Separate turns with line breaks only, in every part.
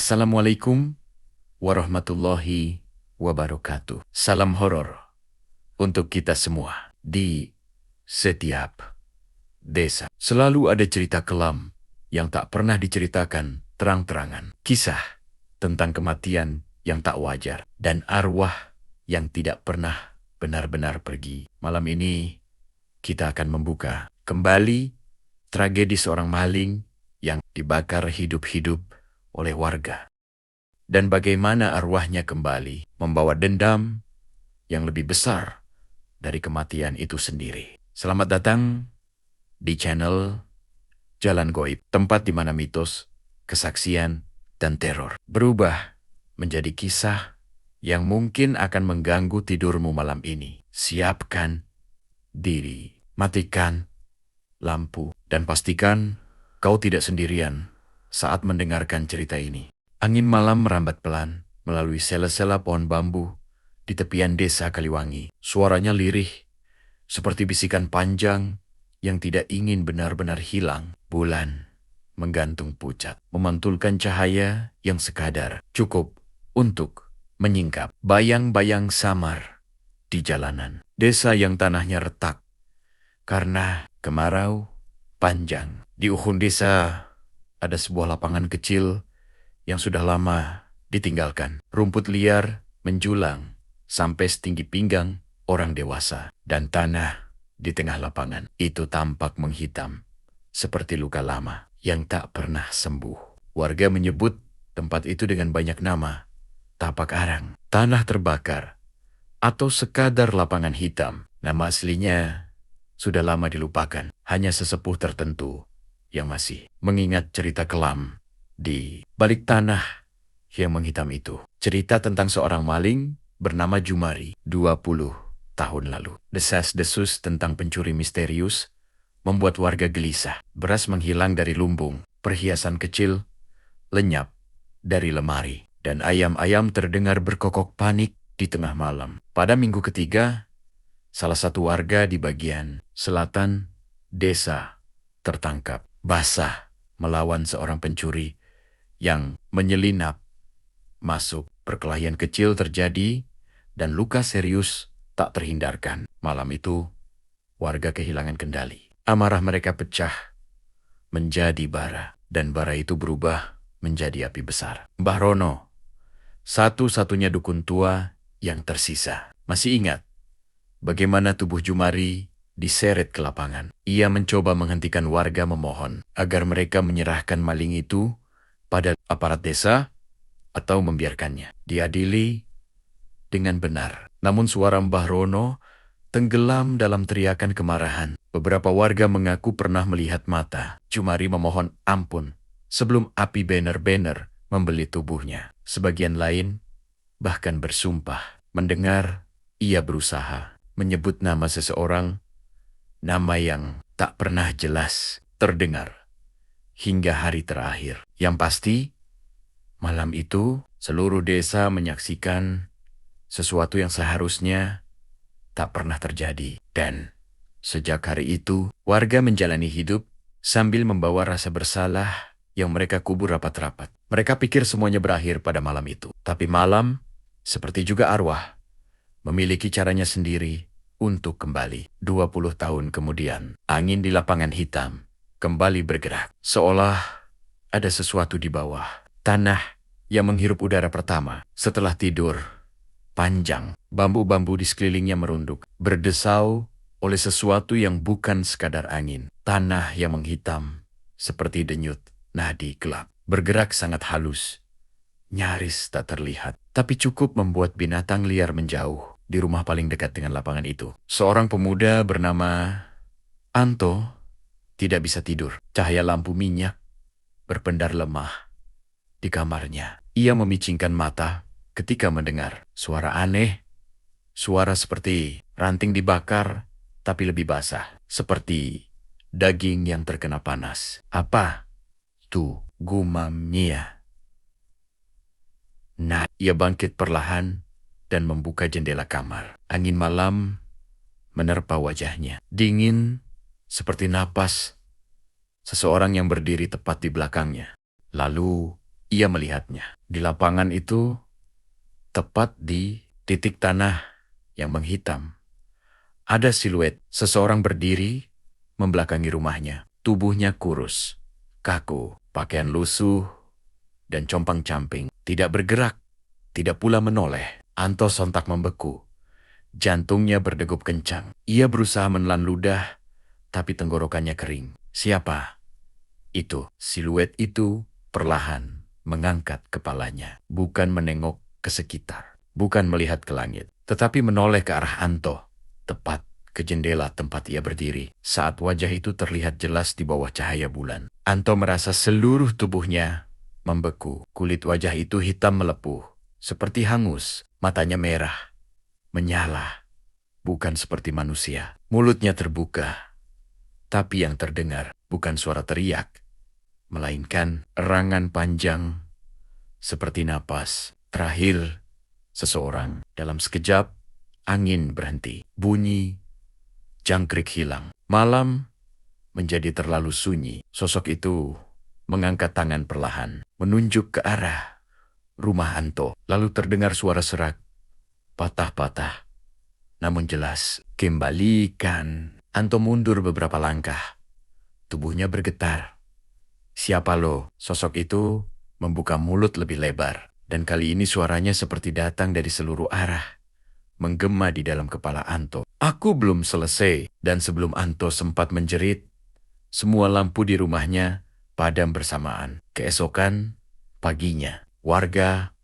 Assalamualaikum warahmatullahi wabarakatuh. Salam horor untuk kita semua. Di setiap desa selalu ada cerita kelam yang tak pernah diceritakan terang-terangan. Kisah tentang kematian yang tak wajar dan arwah yang tidak pernah benar-benar pergi. Malam ini kita akan membuka kembali tragedi seorang maling yang dibakar hidup-hidup oleh warga. Dan bagaimana arwahnya kembali membawa dendam yang lebih besar dari kematian itu sendiri. Selamat datang di channel Jalan Goib, tempat di mana mitos, kesaksian, dan teror berubah menjadi kisah yang mungkin akan mengganggu tidurmu malam ini. Siapkan diri, matikan lampu, dan pastikan kau tidak sendirian saat mendengarkan cerita ini. Angin malam merambat pelan melalui sela-sela pohon bambu di tepian desa Kaliwangi. Suaranya lirih, seperti bisikan panjang yang tidak ingin benar-benar hilang. Bulan menggantung pucat, memantulkan cahaya yang sekadar cukup untuk menyingkap bayang-bayang samar di jalanan. Desa yang tanahnya retak karena kemarau panjang. Di ujung desa ada sebuah lapangan kecil yang sudah lama ditinggalkan. Rumput liar menjulang sampai setinggi pinggang orang dewasa. Dan tanah di tengah lapangan itu tampak menghitam seperti luka lama yang tak pernah sembuh. Warga menyebut tempat itu dengan banyak nama. Tapak arang, tanah terbakar, atau sekadar lapangan hitam. Nama aslinya sudah lama dilupakan. Hanya sesepuh tertentu yang masih mengingat cerita kelam di balik tanah yang menghitam itu. Cerita tentang seorang maling bernama Jumari 20 tahun lalu. Desas-desus tentang pencuri misterius membuat warga gelisah. Beras menghilang dari lumbung, perhiasan kecil lenyap dari lemari, dan ayam-ayam terdengar berkokok panik di tengah malam. Pada minggu ketiga, salah satu warga di bagian selatan desa tertangkap basah melawan seorang pencuri yang menyelinap masuk. Perkelahian kecil terjadi dan luka serius tak terhindarkan. Malam itu, warga kehilangan kendali. Amarah mereka pecah menjadi bara, dan bara itu berubah menjadi api besar. Mbah Rono, satu-satunya dukun tua yang tersisa, masih ingat bagaimana tubuh Jumari diseret ke lapangan. Ia mencoba menghentikan warga memohon agar mereka menyerahkan maling itu pada aparat desa atau membiarkannya diadili dengan benar. Namun suara Mbah Rono tenggelam dalam teriakan kemarahan. Beberapa warga mengaku pernah melihat mata Jumari memohon ampun sebelum api benar-benar membeli tubuhnya. Sebagian lain bahkan bersumpah mendengar ia berusaha menyebut nama seseorang, nama yang tak pernah jelas terdengar hingga hari terakhir. Yang pasti, malam itu seluruh desa menyaksikan sesuatu yang seharusnya tak pernah terjadi. Dan sejak hari itu, warga menjalani hidup sambil membawa rasa bersalah yang mereka kubur rapat-rapat. Mereka pikir semuanya berakhir pada malam itu. Tapi malam, seperti juga arwah, memiliki caranya sendiri untuk kembali. 20 tahun kemudian, angin di lapangan hitam kembali bergerak. Seolah ada sesuatu di bawah tanah yang menghirup udara pertama setelah tidur panjang. Bambu-bambu di sekelilingnya merunduk, berdesau oleh sesuatu yang bukan sekadar angin. Tanah yang menghitam seperti denyut nadi gelap, bergerak sangat halus, nyaris tak terlihat, tapi cukup membuat binatang liar menjauh. Di rumah paling dekat dengan lapangan itu, seorang pemuda bernama Anto tidak bisa tidur. Cahaya lampu minyak berpendar lemah di kamarnya. Ia memicingkan mata ketika mendengar suara aneh, suara seperti ranting dibakar tapi lebih basah, seperti daging yang terkena panas. Apa tuh? Gumamnya. Nah, ia bangkit perlahan dan membuka jendela kamar. Angin malam menerpa wajahnya, dingin seperti napas seseorang yang berdiri tepat di belakangnya. Lalu ia melihatnya. Di lapangan itu, tepat di titik tanah yang menghitam, ada siluet seseorang berdiri membelakangi rumahnya. Tubuhnya kurus, kaku, pakaian lusuh, dan compang-camping. Tidak bergerak, tidak pula menoleh. Anto sontak membeku. Jantungnya berdegup kencang. Ia berusaha menelan ludah, tapi tenggorokannya kering. Siapa? Itu, siluet itu perlahan mengangkat kepalanya. Bukan menengok ke sekitar, bukan melihat ke langit, tetapi menoleh ke arah Anto, tepat ke jendela tempat ia berdiri. Saat wajah itu terlihat jelas di bawah cahaya bulan, Anto merasa seluruh tubuhnya membeku. Kulit wajah itu hitam melepuh, seperti hangus. Matanya merah, menyala, bukan seperti manusia. Mulutnya terbuka, tapi yang terdengar bukan suara teriak, melainkan erangan panjang seperti napas terakhir seseorang. Dalam sekejap, angin berhenti, bunyi jangkrik hilang. Malam menjadi terlalu sunyi. Sosok itu mengangkat tangan perlahan, menunjuk ke arah rumah Anto. Lalu terdengar suara serak, patah-patah, namun jelas. Kembalikan. Anto mundur beberapa langkah. Tubuhnya bergetar. Siapa lo? Sosok itu membuka mulut lebih lebar. Dan kali ini suaranya seperti datang dari seluruh arah, menggema di dalam kepala Anto. Aku belum selesai. Dan sebelum Anto sempat menjerit, semua lampu di rumahnya padam bersamaan. Keesokan paginya, warga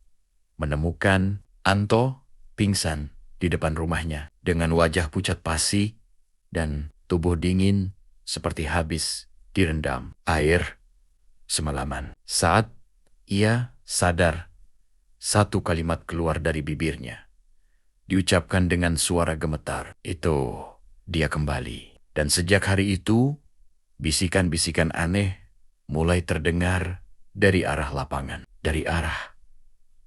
menemukan Anto pingsan di depan rumahnya dengan wajah pucat pasi dan tubuh dingin seperti habis direndam air semalaman. Saat ia sadar, satu kalimat keluar dari bibirnya, diucapkan dengan suara gemetar. Itu, dia kembali. Dan sejak hari itu, bisikan-bisikan aneh mulai terdengar dari arah lapangan, dari arah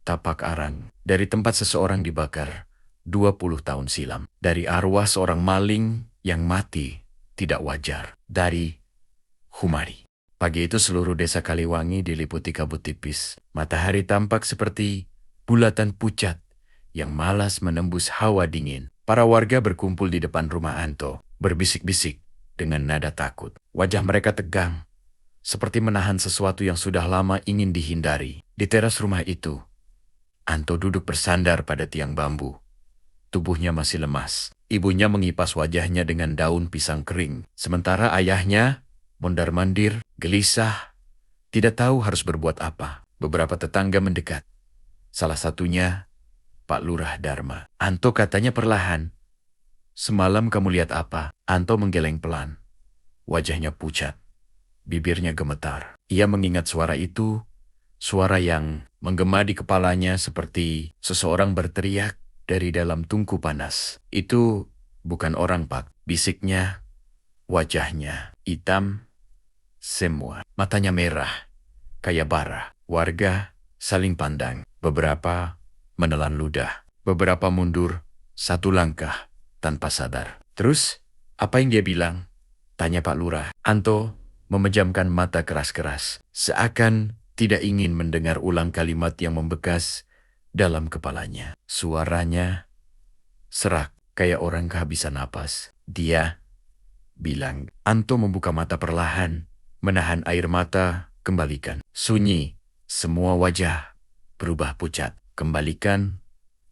tapak arang, dari tempat seseorang dibakar 20 tahun silam, dari arwah seorang maling yang mati tidak wajar, dari Humari. Pagi itu seluruh desa Kaliwangi diliputi kabut tipis. Matahari tampak seperti bulatan pucat yang malas menembus hawa dingin. Para warga berkumpul di depan rumah Anto, berbisik-bisik dengan nada takut. Wajah mereka tegang, seperti menahan sesuatu yang sudah lama ingin dihindari. Di teras rumah itu, Anto duduk bersandar pada tiang bambu. Tubuhnya masih lemas. Ibunya mengipas wajahnya dengan daun pisang kering. Sementara ayahnya mondar-mandir, gelisah, tidak tahu harus berbuat apa. Beberapa tetangga mendekat. Salah satunya Pak Lurah Dharma. Anto katanya perlahan. Semalam kamu lihat apa? Anto menggeleng pelan. Wajahnya pucat. Bibirnya gemetar. Ia mengingat suara itu, suara yang menggema di kepalanya seperti seseorang berteriak dari dalam tungku panas. Itu bukan orang, Pak. Bisiknya, wajahnya hitam semua. Matanya merah, kayak bara. Warga saling pandang. Beberapa menelan ludah. Beberapa mundur satu langkah tanpa sadar. Terus, apa yang dia bilang? Tanya Pak Lurah. Anto memejamkan mata keras-keras, seakan tidak ingin mendengar ulang kalimat yang membekas dalam kepalanya. Suaranya serak, kayak orang kehabisan napas. Dia bilang. Anto membuka mata perlahan, menahan air mata, kembalikan. Sunyi, semua wajah berubah pucat. Kembalikan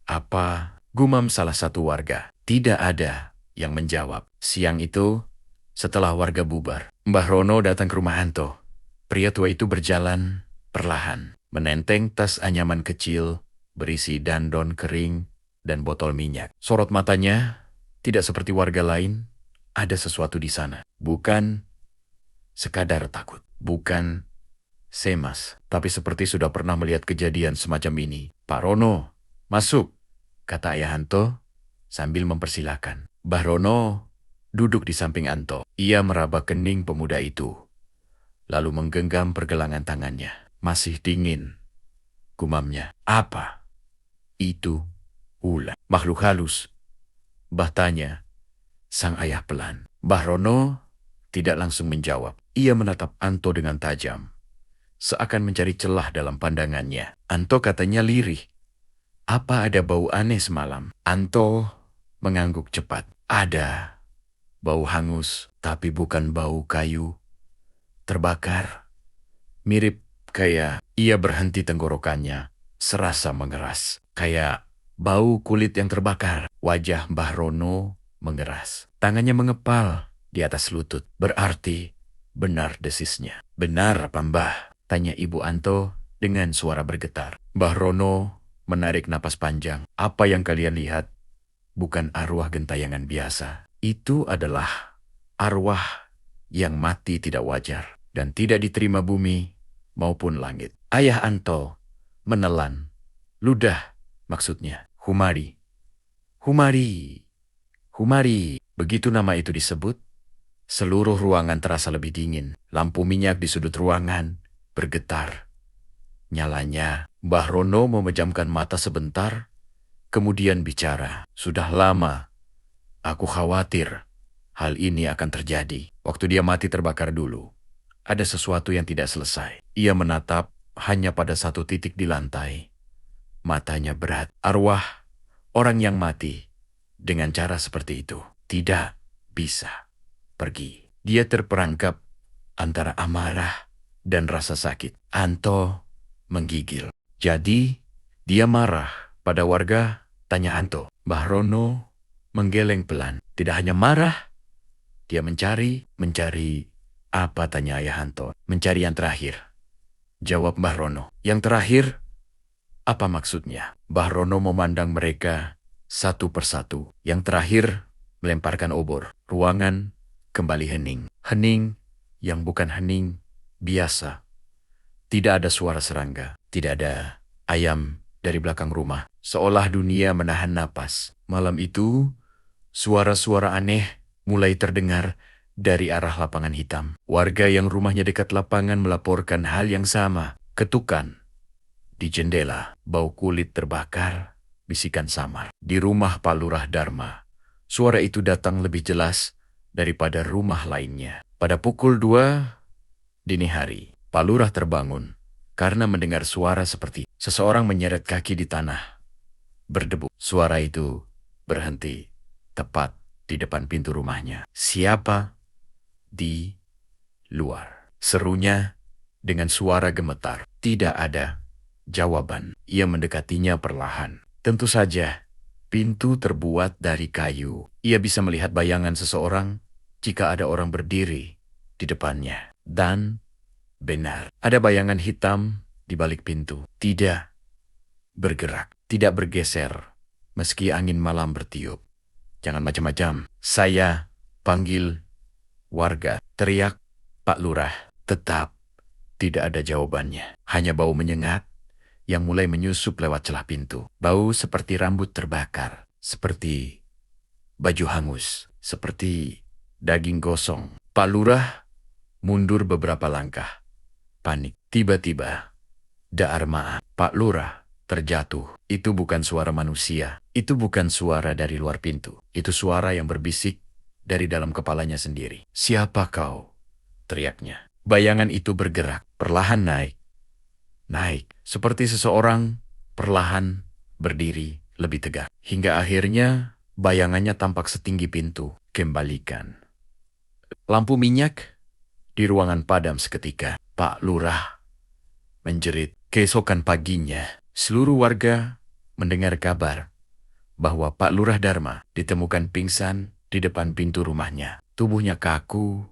apa? Gumam salah satu warga. Tidak ada yang menjawab. Siang itu, setelah warga bubar, Mbah Rono datang ke rumah Anto. Pria tua itu berjalan perlahan, menenteng tas anyaman kecil berisi dandon kering dan botol minyak. Sorot matanya tidak seperti warga lain, ada sesuatu di sana. Bukan sekadar takut, bukan cemas, tapi seperti sudah pernah melihat kejadian semacam ini. Pak Rono, masuk, kata ayah Anto sambil mempersilahkan. Mbah Rono duduk di samping Anto. Ia meraba kening pemuda itu, lalu menggenggam pergelangan tangannya. Masih dingin, gumamnya. Apa? Itu ular. Makhluk halus? Mbah tanya sang ayah pelan. Mbah Rono tidak langsung menjawab. Ia menatap Anto dengan tajam. seakan mencari celah dalam pandangannya. Anto katanya lirih. Apa ada bau aneh semalam? Anto mengangguk cepat. Ada. Bau hangus, tapi bukan bau kayu terbakar. Mirip kayak ia berhenti tenggorokannya, serasa mengeras. Kayak bau kulit yang terbakar. Wajah Mbah Rono mengeras. Tangannya mengepal di atas lutut. Berarti benar desisnya. Benar apa Mbah? Tanya Ibu Anto dengan suara bergetar. Mbah Rono menarik napas panjang. Apa yang kalian lihat bukan arwah gentayangan biasa. Itu adalah arwah yang mati tidak wajar dan tidak diterima bumi maupun langit. Ayah Anto menelan. Ludah maksudnya. Humari. Humari. Humari. Begitu nama itu disebut, seluruh ruangan terasa lebih dingin. Lampu minyak di sudut ruangan bergetar. Nyalanya, Mbah Rono memejamkan mata sebentar, kemudian bicara. Sudah lama, aku khawatir hal ini akan terjadi. Waktu dia mati terbakar dulu, ada sesuatu yang tidak selesai. Ia menatap hanya pada satu titik di lantai. Matanya berat. Arwah orang yang mati dengan cara seperti itu tidak bisa pergi. Dia terperangkap antara amarah dan rasa sakit. Anto menggigil. Jadi, dia marah pada warga? Tanya Anto. Mbah Rono menggeleng pelan. Tidak hanya marah, dia mencari apa? Tanya Ayah Anto. Mencari yang terakhir. Jawab Mbah Rono. Yang terakhir, apa maksudnya? Mbah Rono memandang mereka satu persatu. Yang terakhir, melemparkan obor. Ruangan kembali hening. Hening yang bukan hening biasa. Tidak ada suara serangga. Tidak ada ayam dari belakang rumah. Seolah dunia menahan napas. Malam itu, suara-suara aneh mulai terdengar dari arah lapangan hitam. Warga yang rumahnya dekat lapangan melaporkan hal yang sama. Ketukan di jendela, bau kulit terbakar, bisikan samar. Di rumah Pak Lurah Dharma, suara itu datang lebih jelas daripada rumah lainnya. Pada pukul 2 dini hari, Pak Lurah terbangun karena mendengar suara seperti seseorang menyeret kaki di tanah. Berdebu. Suara itu berhenti tepat di depan pintu rumahnya. Siapa di luar? Serunya dengan suara gemetar. Tidak ada jawaban. Ia mendekatinya perlahan. Tentu saja, pintu terbuat dari kayu. Ia bisa melihat bayangan seseorang jika ada orang berdiri di depannya. Dan benar, ada bayangan hitam di balik pintu. Tidak bergerak, tidak bergeser, meski angin malam bertiup. Jangan macam-macam. Saya panggil warga, teriak Pak Lurah. Tetap tidak ada jawabannya. Hanya bau menyengat yang mulai menyusup lewat celah pintu. Bau seperti rambut terbakar, seperti baju hangus, seperti daging gosong. Pak Lurah mundur beberapa langkah. Panik. Tiba-tiba, Dharma, Pak Lurah, terjatuh. Itu bukan suara manusia. Itu bukan suara dari luar pintu. Itu suara yang berbisik dari dalam kepalanya sendiri. Siapa kau? Teriaknya. Bayangan itu bergerak, perlahan naik. Naik, seperti seseorang perlahan berdiri lebih tegak. Hingga akhirnya bayangannya tampak setinggi pintu. Kembalikan. Lampu minyak di ruangan padam seketika. Pak Lurah menjerit. Keesokan paginya, seluruh warga mendengar kabar bahwa Pak Lurah Dharma ditemukan pingsan di depan pintu rumahnya. Tubuhnya kaku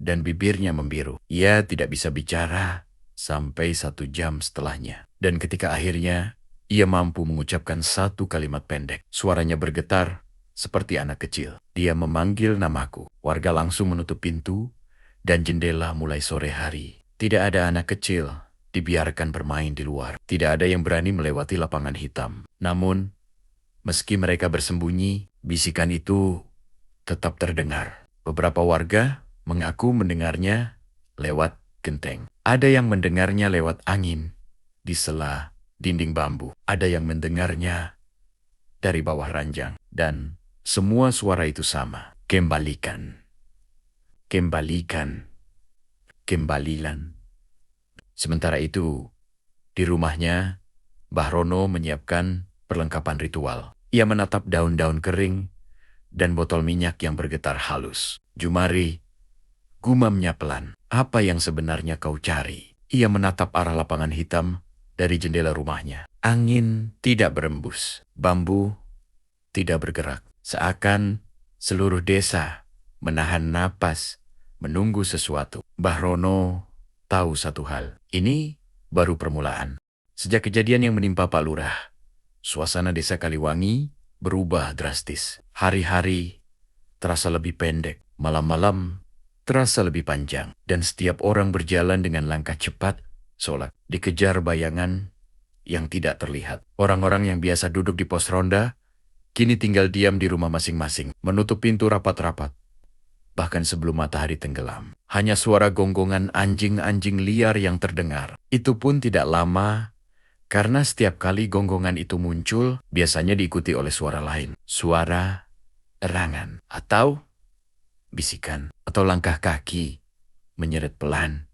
dan bibirnya membiru. Ia tidak bisa bicara sampai 1 jam setelahnya. Dan ketika akhirnya ia mampu mengucapkan satu kalimat pendek, suaranya bergetar seperti anak kecil. Dia memanggil namaku. Warga langsung menutup pintu dan jendela mulai sore hari. Tidak ada anak kecil dibiarkan bermain di luar. Tidak ada yang berani melewati lapangan hitam. Namun, meski mereka bersembunyi, bisikan itu tetap terdengar. Beberapa warga mengaku mendengarnya lewat genteng. Ada yang mendengarnya lewat angin di sela dinding bambu. Ada yang mendengarnya dari bawah ranjang. Dan semua suara itu sama. Kembalikan. Kembalikan. Kembalilan. Sementara itu, di rumahnya, Mbah Rono menyiapkan perlengkapan ritual. Ia menatap daun-daun kering dan botol minyak yang bergetar halus. Jumari, gumamnya pelan. Apa yang sebenarnya kau cari? Ia menatap arah lapangan hitam dari jendela rumahnya. Angin tidak berembus. Bambu tidak bergerak. Seakan seluruh desa menahan napas, menunggu sesuatu. Mbah Rono tahu satu hal. Ini baru permulaan. Sejak kejadian yang menimpa Pak Lurah, suasana desa Kaliwangi berubah drastis. Hari-hari terasa lebih pendek, malam-malam terasa lebih panjang, dan setiap orang berjalan dengan langkah cepat, seolah dikejar bayangan yang tidak terlihat. Orang-orang yang biasa duduk di pos ronda, kini tinggal diam di rumah masing-masing, menutup pintu rapat-rapat. Bahkan sebelum matahari tenggelam, hanya suara gonggongan anjing-anjing liar yang terdengar. Itu pun tidak lama, karena setiap kali gonggongan itu muncul, biasanya diikuti oleh suara lain. Suara erangan, atau bisikan, atau langkah kaki menyeret pelan,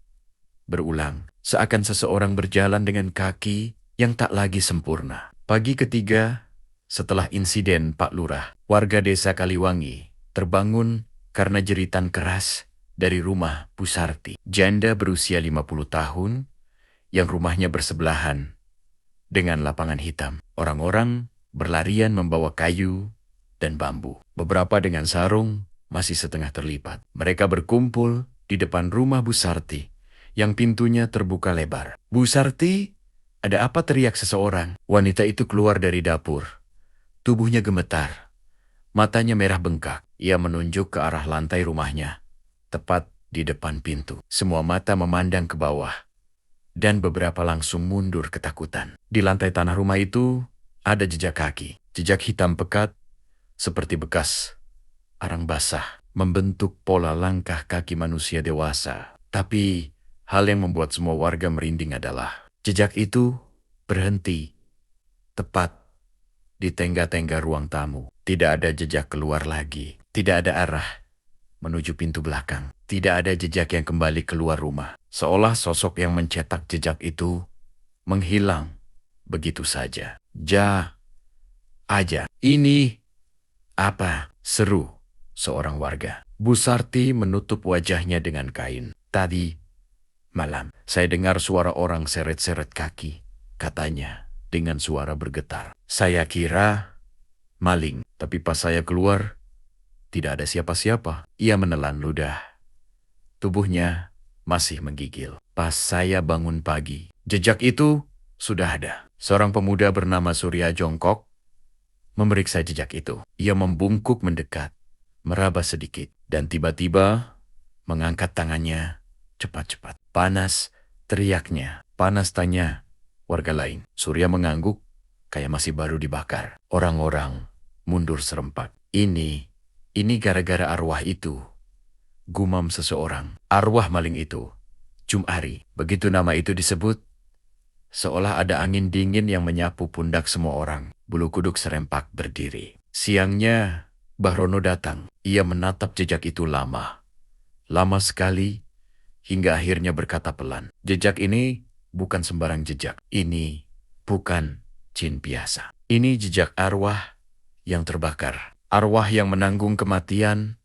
berulang, seakan seseorang berjalan dengan kaki yang tak lagi sempurna. Pagi ketiga, setelah insiden Pak Lurah, warga desa Kaliwangi terbangun karena jeritan keras dari rumah Bu Sarti, janda berusia 50 tahun yang rumahnya bersebelahan dengan lapangan hitam. Orang-orang berlarian membawa kayu dan bambu. Beberapa dengan sarung masih setengah terlipat. Mereka berkumpul di depan rumah Bu Sarti yang pintunya terbuka lebar. "Bu Sarti, ada apa?" teriak seseorang. Wanita itu keluar dari dapur. Tubuhnya gemetar. Matanya merah bengkak. Ia menunjuk ke arah lantai rumahnya, tepat di depan pintu. Semua mata memandang ke bawah, dan beberapa langsung mundur ketakutan. Di lantai tanah rumah itu ada jejak kaki. Jejak hitam pekat, seperti bekas arang basah, membentuk pola langkah kaki manusia dewasa. Tapi hal yang membuat semua warga merinding adalah jejak itu berhenti tepat di tengga-tengga ruang tamu. Tidak ada jejak keluar lagi. Tidak ada arah menuju pintu belakang. Tidak ada jejak yang kembali keluar rumah. Seolah sosok yang mencetak jejak itu menghilang begitu saja. Aja. "Ini apa?" seru seorang warga. Bu Sarti menutup wajahnya dengan kain. "Tadi malam, saya dengar suara orang seret-seret kaki," katanya dengan suara bergetar. "Saya kira maling, tapi pas saya keluar, tidak ada siapa-siapa." Ia menelan ludah. Tubuhnya masih menggigil. "Pas saya bangun pagi, jejak itu sudah ada." Seorang pemuda bernama Surya jongkok memeriksa jejak itu. Ia membungkuk mendekat, meraba sedikit, dan tiba-tiba mengangkat tangannya cepat-cepat. "Panas," teriaknya. "Panas?" tanya warga lain. Surya mengangguk, kayak masih baru dibakar. Orang-orang mundur serempak. Ini gara-gara arwah itu," gumam seseorang. "Arwah maling itu, Jumari." Begitu nama itu disebut, seolah ada angin dingin yang menyapu pundak semua orang. Bulu kuduk serempak berdiri. Siangnya, Mbah Rono datang. Ia menatap jejak itu lama. Lama sekali, hingga akhirnya berkata pelan, "Jejak ini bukan sembarang jejak. Ini bukan jin biasa. Ini jejak arwah yang terbakar. Arwah yang menanggung kematian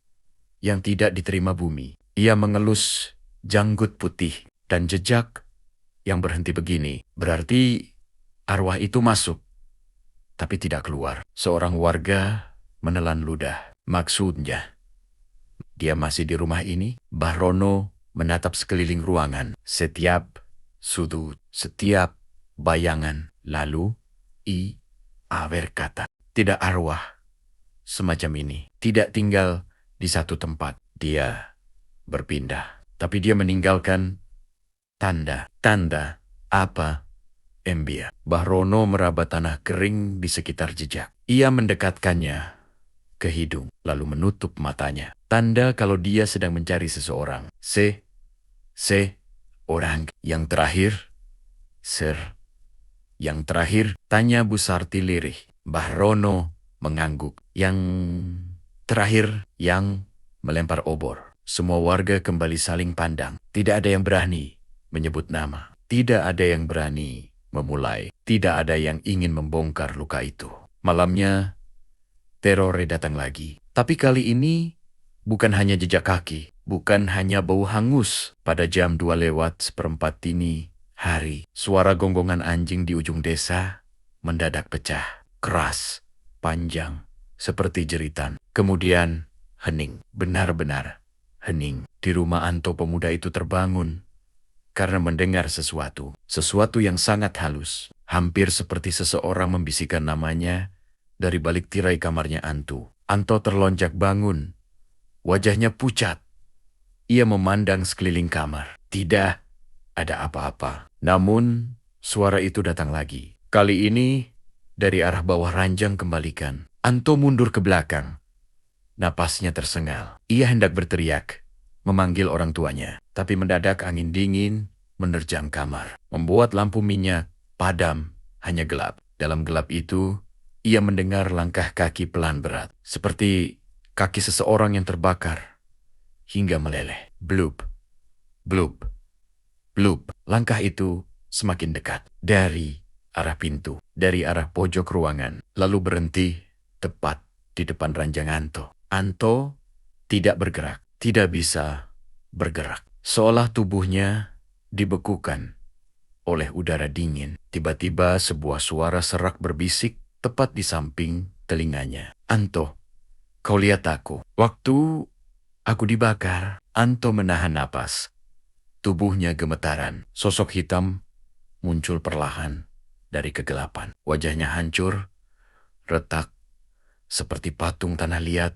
yang tidak diterima bumi." Ia mengelus janggut putih, dan jejak yang berhenti begini berarti arwah itu masuk, tapi tidak keluar. Seorang warga menelan ludah. "Maksudnya, dia masih di rumah ini?" Mbah Rono menatap sekeliling ruangan, setiap sudut, setiap bayangan. Lalu, berkata, "Tidak, arwah semacam ini tidak tinggal di satu tempat. Dia berpindah, tapi dia meninggalkan tanda." "Tanda apa, Embia?" Mbah Rono meraba tanah kering di sekitar jejak. Ia mendekatkannya ke hidung, lalu menutup matanya. Tanda kalau dia sedang mencari seseorang. Orang yang terakhir, yang terakhir, tanya Bu Sarti lirih. Mbah Rono mengangguk. "Yang terakhir," yang melempar obor. Semua warga kembali saling pandang. Tidak ada yang berani menyebut nama. Tidak ada yang berani memulai. Tidak ada yang ingin membongkar luka itu. Malamnya, teror datang lagi. Tapi kali ini, bukan hanya jejak kaki. Bukan hanya bau hangus. Pada jam 2:04 dini hari, suara gonggongan anjing di ujung desa mendadak pecah. Keras, panjang, seperti jeritan. Kemudian, hening. Benar-benar hening. Di rumah Anto pemuda itu terbangun karena mendengar sesuatu. Sesuatu yang sangat halus. Hampir seperti seseorang membisikkan namanya dari balik tirai kamarnya Anto. Anto terlonjak bangun. Wajahnya pucat. Ia memandang sekeliling kamar. Tidak ada apa-apa. Namun, suara itu datang lagi. Kali ini, dari arah bawah ranjang kembalikan. Anto mundur ke belakang. Napasnya tersengal. Ia hendak berteriak, memanggil orang tuanya. Tapi mendadak angin dingin menerjang kamar. Membuat lampu minyak padam, hanya gelap. Dalam gelap itu, ia mendengar langkah kaki pelan berat. Seperti kaki seseorang yang terbakar. Hingga meleleh. Blup, blup, blup. Langkah itu semakin dekat. Dari arah pintu. Dari arah pojok ruangan. Lalu berhenti tepat di depan ranjang Anto. Anto tidak bergerak. Tidak bisa bergerak. Seolah tubuhnya dibekukan oleh udara dingin. Tiba-tiba sebuah suara serak berbisik tepat di samping telinganya. Anto, kau lihat aku. Waktu aku dibakar. Anto menahan napas. Tubuhnya gemetaran. Sosok hitam muncul perlahan dari kegelapan. Wajahnya hancur, retak, seperti patung tanah liat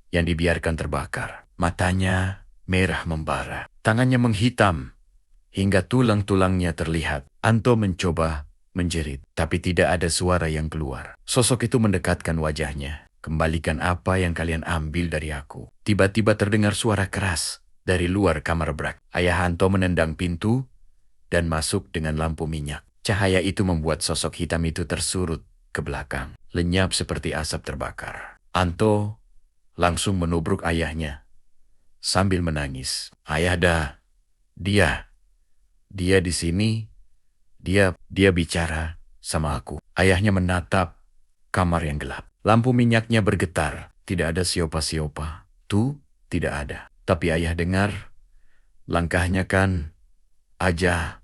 yang dibiarkan terbakar. Matanya merah membara. Tangannya menghitam hingga tulang-tulangnya terlihat. Anto mencoba menjerit, tapi tidak ada suara yang keluar. Sosok itu mendekatkan wajahnya. Kembalikan apa yang kalian ambil dari aku. Tiba-tiba terdengar suara keras dari luar kamar Brak. Ayah Anto menendang pintu dan masuk dengan lampu minyak. Cahaya itu membuat sosok hitam itu tersurut ke belakang, lenyap seperti asap terbakar. Anto langsung menubruk ayahnya sambil menangis. Ayah dia di sini, dia bicara sama aku. Ayahnya menatap kamar yang gelap. Lampu minyaknya bergetar. Tidak ada siopa-siopa. Tuh, tidak ada. Tapi ayah dengar, langkahnya kan aja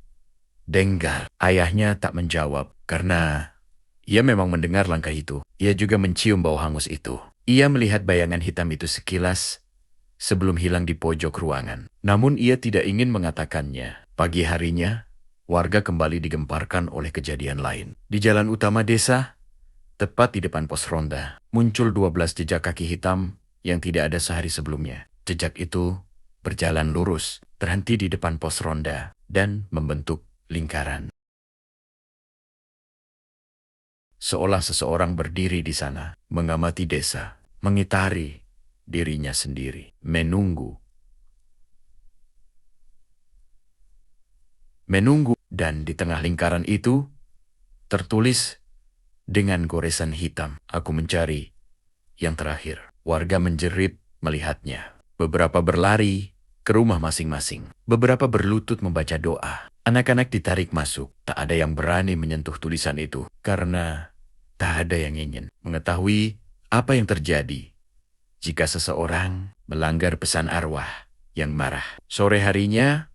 denggar. Ayahnya tak menjawab karena ia memang mendengar langkah itu. Ia juga mencium bau hangus itu. Ia melihat bayangan hitam itu sekilas sebelum hilang di pojok ruangan. Namun ia tidak ingin mengatakannya. Pagi harinya, warga kembali digemparkan oleh kejadian lain. Di jalan utama desa, tepat di depan pos ronda, muncul 12 jejak kaki hitam yang tidak ada sehari sebelumnya. Jejak itu berjalan lurus, terhenti di depan pos ronda, dan membentuk lingkaran. Seolah seseorang berdiri di sana, mengamati desa, mengitari dirinya sendiri, menunggu, dan di tengah lingkaran itu tertulis dengan goresan hitam, aku mencari yang terakhir. Warga menjerit melihatnya. Beberapa berlari ke rumah masing-masing. Beberapa berlutut membaca doa. Anak-anak ditarik masuk. Tak ada yang berani menyentuh tulisan itu karena tak ada yang ingin mengetahui apa yang terjadi jika seseorang melanggar pesan arwah yang marah. Sore harinya,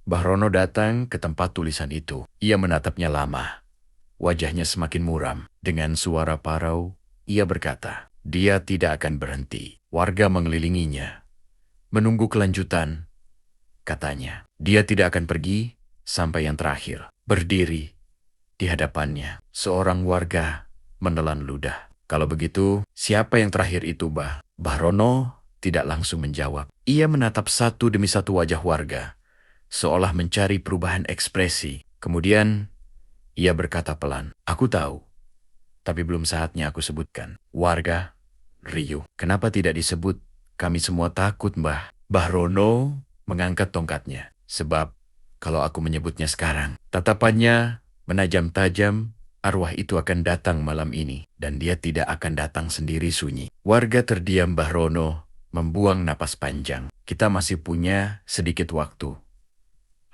Bahrono datang ke tempat tulisan itu. Ia menatapnya lama. Wajahnya semakin muram. Dengan suara parau, ia berkata, dia tidak akan berhenti. Warga mengelilinginya. Menunggu kelanjutan, katanya. Dia tidak akan pergi sampai yang terakhir. Berdiri di hadapannya, seorang warga menelan ludah. Kalau begitu, siapa yang terakhir itu, Bah? Bahrono tidak langsung menjawab. Ia menatap satu demi satu wajah warga, seolah mencari perubahan ekspresi. Kemudian, ia berkata pelan, aku tahu, tapi belum saatnya aku sebutkan. Warga riuh. Kenapa tidak disebut? Kami semua takut, Mbah. Bahrono mengangkat tongkatnya. Sebab, kalau aku menyebutnya sekarang, tatapannya menajam-tajam, arwah itu akan datang malam ini. Dan dia tidak akan datang sendiri sunyi. Warga terdiam. Bahrono membuang napas panjang. Kita masih punya sedikit waktu.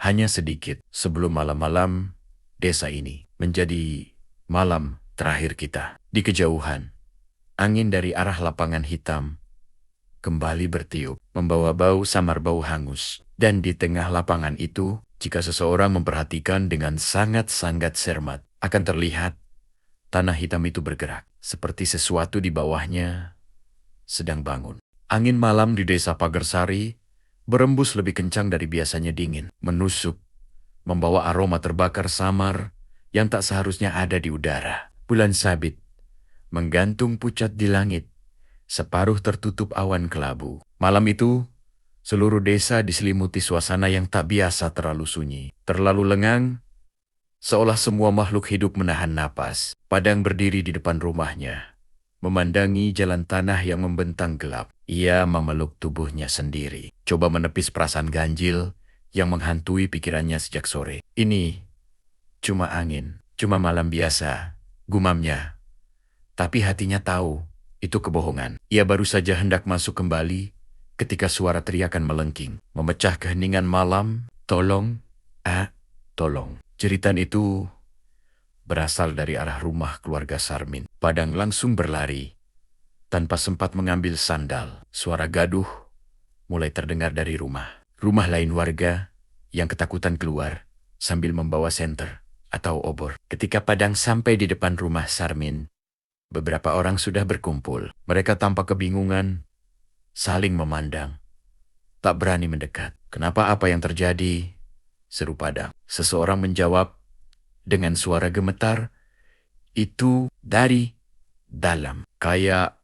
Hanya sedikit sebelum malam-malam desa ini menjadi malam terakhir kita. Di kejauhan, angin dari arah lapangan hitam kembali bertiup, membawa bau samar bau hangus. Dan di tengah lapangan itu, jika seseorang memperhatikan dengan sangat-sangat cermat, akan terlihat tanah hitam itu bergerak, seperti sesuatu di bawahnya sedang bangun. Angin malam di desa Pagersari berembus lebih kencang dari biasanya dingin, menusuk, membawa aroma terbakar samar yang tak seharusnya ada di udara. Bulan sabit menggantung pucat di langit, separuh tertutup awan kelabu. Malam itu, seluruh desa diselimuti suasana yang tak biasa, terlalu sunyi, terlalu lengang, seolah semua makhluk hidup menahan napas. Padang berdiri di depan rumahnya, memandangi jalan tanah yang membentang gelap. Ia memeluk tubuhnya sendiri, coba menepis perasaan ganjil yang menghantui pikirannya sejak sore. Ini cuma angin, cuma malam biasa, gumamnya. Tapi hatinya tahu itu kebohongan. Ia baru saja hendak masuk kembali ketika suara teriakan melengking, memecah keheningan malam. Tolong, tolong. Jeritan itu berasal dari arah rumah keluarga Sarmin. Padang langsung berlari. Tanpa sempat mengambil sandal, suara gaduh mulai terdengar dari rumah. Rumah lain warga yang ketakutan keluar sambil membawa senter atau obor. Ketika Padang sampai di depan rumah Sarmin, beberapa orang sudah berkumpul. Mereka tampak kebingungan, saling memandang, tak berani mendekat. Kenapa, apa yang terjadi? Seru Padang. Seseorang menjawab dengan suara gemetar, itu dari dalam. Kayak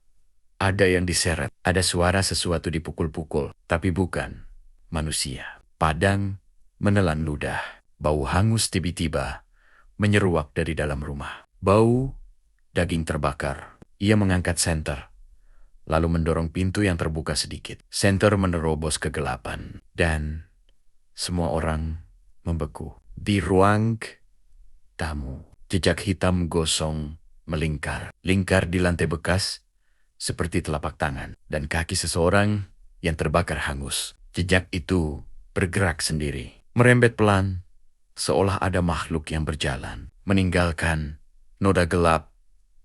ada yang diseret. Ada suara sesuatu dipukul-pukul, tapi bukan manusia. Padang menelan ludah. Bau hangus tiba-tiba menyeruak dari dalam rumah. Bau daging terbakar. Ia mengangkat senter, lalu mendorong pintu yang terbuka sedikit. Senter menerobos kegelapan, dan semua orang membeku. Di ruang tamu, jejak hitam gosong melingkar. Lingkar di lantai bekas, seperti telapak tangan, dan kaki seseorang yang terbakar hangus. Jejak itu bergerak sendiri, merembet pelan, seolah ada makhluk yang berjalan, meninggalkan noda gelap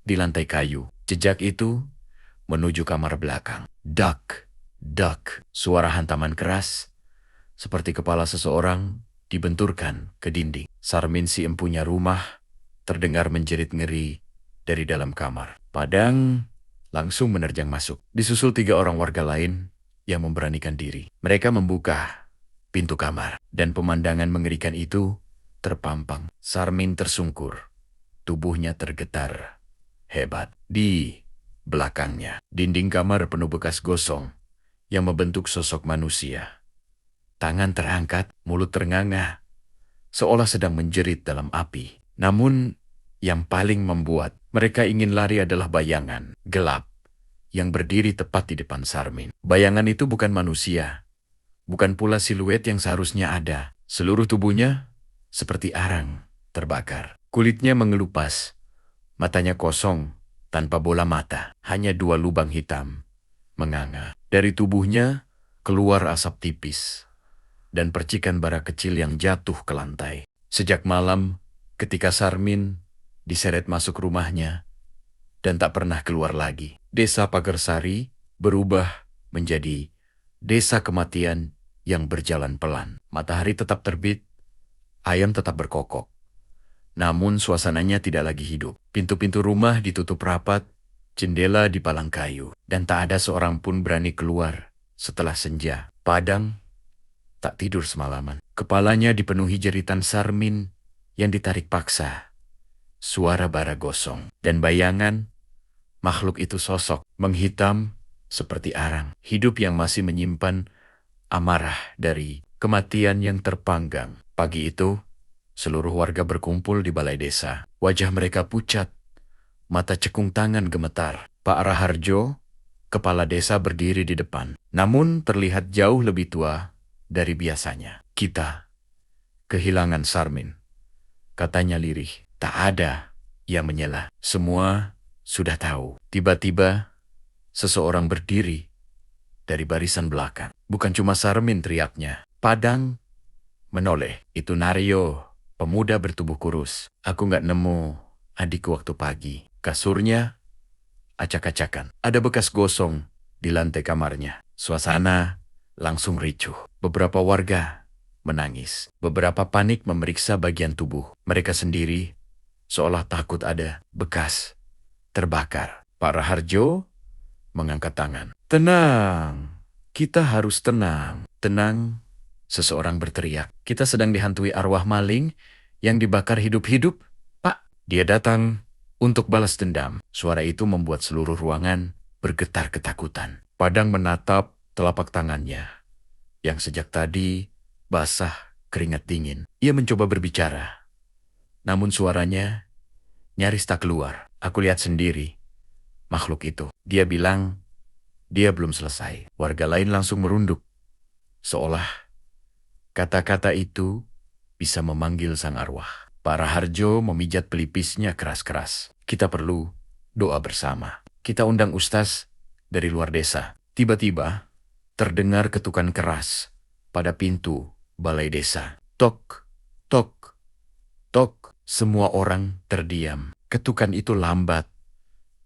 di lantai kayu. Jejak itu menuju kamar belakang. Dak, dak, suara hantaman keras, seperti kepala seseorang dibenturkan ke dinding. Sarmin, si empunya rumah, terdengar menjerit ngeri dari dalam kamar. Padang langsung menerjang masuk, disusul 3 orang warga lain yang memberanikan diri. Mereka membuka pintu kamar, dan pemandangan mengerikan itu terpampang. Sarmin tersungkur, tubuhnya tergetar hebat. Di belakangnya, dinding kamar penuh bekas gosong yang membentuk sosok manusia. Tangan terangkat, mulut ternganga, seolah sedang menjerit dalam api. Namun, yang paling membuat mereka ingin lari adalah bayangan gelap yang berdiri tepat di depan Sarmin. Bayangan itu bukan manusia, bukan pula siluet yang seharusnya ada. Seluruh tubuhnya seperti arang terbakar. Kulitnya mengelupas, matanya kosong tanpa bola mata. Hanya 2 lubang hitam menganga. Dari tubuhnya keluar asap tipis dan percikan bara kecil yang jatuh ke lantai. Sejak malam, ketika Sarmin diseret masuk rumahnya dan tak pernah keluar lagi, desa Pagersari berubah menjadi desa kematian yang berjalan pelan. Matahari tetap terbit, ayam tetap berkokok. Namun suasananya tidak lagi hidup. Pintu-pintu rumah ditutup rapat, jendela dipalang kayu, dan tak ada seorang pun berani keluar setelah senja. Padang tak tidur semalaman. Kepalanya dipenuhi jeritan Sarmin yang ditarik paksa, suara bara gosong, dan bayangan makhluk itu sosok menghitam seperti arang. Hidup yang masih menyimpan amarah dari kematian yang terpanggang. Pagi itu, seluruh warga berkumpul di balai desa. Wajah mereka pucat, mata cekung tangan gemetar. Pak Raharjo, kepala desa, berdiri di depan, namun terlihat jauh lebih tua dari biasanya. Kita kehilangan Sarmin, katanya lirih. Tak ada yang menyela. Semua sudah tahu. Tiba-tiba, seseorang berdiri dari barisan belakang. Bukan cuma Sarmin, teriaknya. Padang menoleh. Itu Naryo, pemuda bertubuh kurus. Aku nggak nemu adikku waktu pagi. Kasurnya acak-acakan. Ada bekas gosong di lantai kamarnya. Suasana langsung ricuh. Beberapa warga menangis. Beberapa panik memeriksa bagian tubuh. Mereka sendiri seolah takut ada bekas terbakar. Pak Raharjo mengangkat tangan. Tenang, kita harus tenang. Tenang, seseorang berteriak. Kita sedang dihantui arwah maling yang dibakar hidup-hidup. Pak, dia datang untuk balas dendam. Suara itu membuat seluruh ruangan bergetar ketakutan. Padang menatap telapak tangannya, yang sejak tadi basah keringat dingin. Ia mencoba berbicara, namun suaranya nyaris tak keluar. Aku lihat sendiri makhluk itu. Dia bilang dia belum selesai. Warga lain langsung merunduk, seolah kata-kata itu bisa memanggil sang arwah. Pak Raharjo memijat pelipisnya keras-keras. Kita perlu doa bersama. Kita undang ustaz dari luar desa. Tiba-tiba terdengar ketukan keras pada pintu balai desa. Tok, tok, tok. Semua orang terdiam. Ketukan itu lambat,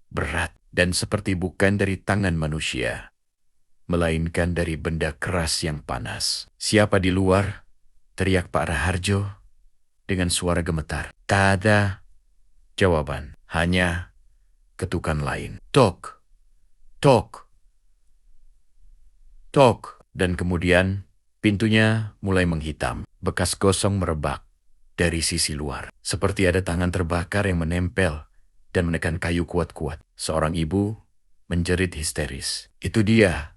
berat, dan seperti bukan dari tangan manusia, melainkan dari benda keras yang panas. Siapa di luar? Teriak Pak Raharjo dengan suara gemetar. Tak ada jawaban, hanya ketukan lain. Tok, tok, tok. Dan kemudian pintunya mulai menghitam. Bekas gosong merebak dari sisi luar. Seperti ada tangan terbakar yang menempel dan menekan kayu kuat-kuat. Seorang ibu menjerit histeris. Itu dia,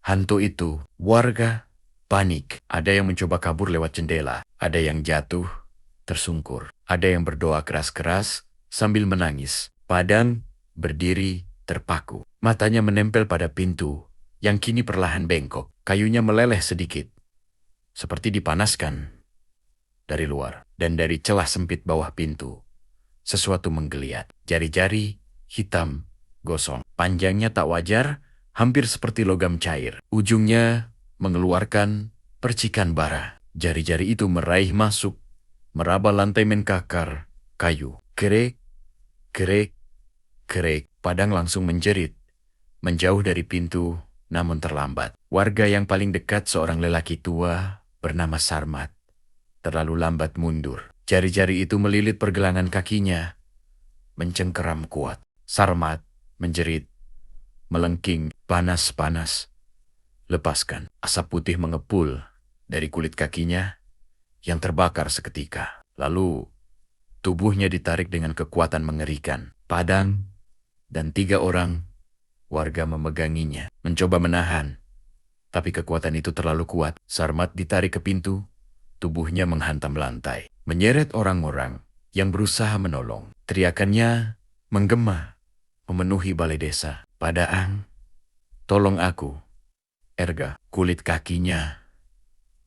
hantu itu. Warga panik. Ada yang mencoba kabur lewat jendela. Ada yang jatuh tersungkur. Ada yang berdoa keras-keras sambil menangis. Padang berdiri terpaku. Matanya menempel pada pintu yang kini perlahan bengkok. Kayunya meleleh sedikit, seperti dipanaskan dari luar. Dan dari celah sempit bawah pintu, sesuatu menggeliat. Jari-jari hitam gosong. Panjangnya tak wajar, hampir seperti logam cair. Ujungnya mengeluarkan percikan bara. Jari-jari itu meraih masuk, meraba lantai menkakar kayu. Kerek, kerek, kerek. Padang langsung menjerit, menjauh dari pintu, namun terlambat. Warga yang paling dekat, seorang lelaki tua bernama Sarmat, terlalu lambat mundur. Jari-jari itu melilit pergelangan kakinya, mencengkeram kuat. Sarmat menjerit, melengking, panas-panas. Lepaskan. Asap putih mengepul dari kulit kakinya yang terbakar seketika. Lalu tubuhnya ditarik dengan kekuatan mengerikan. Padang dan 3 orang warga memeganginya, mencoba menahan. Tapi kekuatan itu terlalu kuat. Sarmat ditarik ke pintu, tubuhnya menghantam lantai, menyeret orang-orang yang berusaha menolong. Teriakannya menggema, memenuhi balai desa. Padang, tolong aku. Erga, kulit kakinya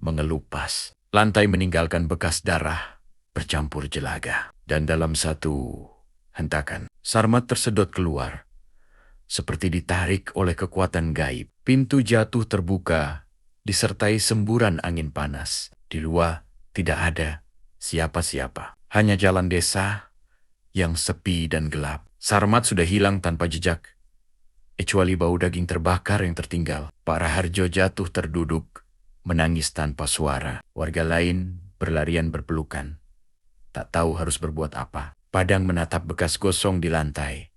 mengelupas. Lantai meninggalkan bekas darah bercampur jelaga. Dan dalam satu hentakan, Sarmat tersedot keluar, seperti ditarik oleh kekuatan gaib. Pintu jatuh terbuka, disertai semburan angin panas. Di luar tidak ada siapa-siapa. Hanya jalan desa yang sepi dan gelap. Sarmat sudah hilang tanpa jejak, kecuali bau daging terbakar yang tertinggal. Pak Raharjo jatuh terduduk, menangis tanpa suara. Warga lain berlarian berpelukan, tak tahu harus berbuat apa. Padang menatap bekas gosong di lantai,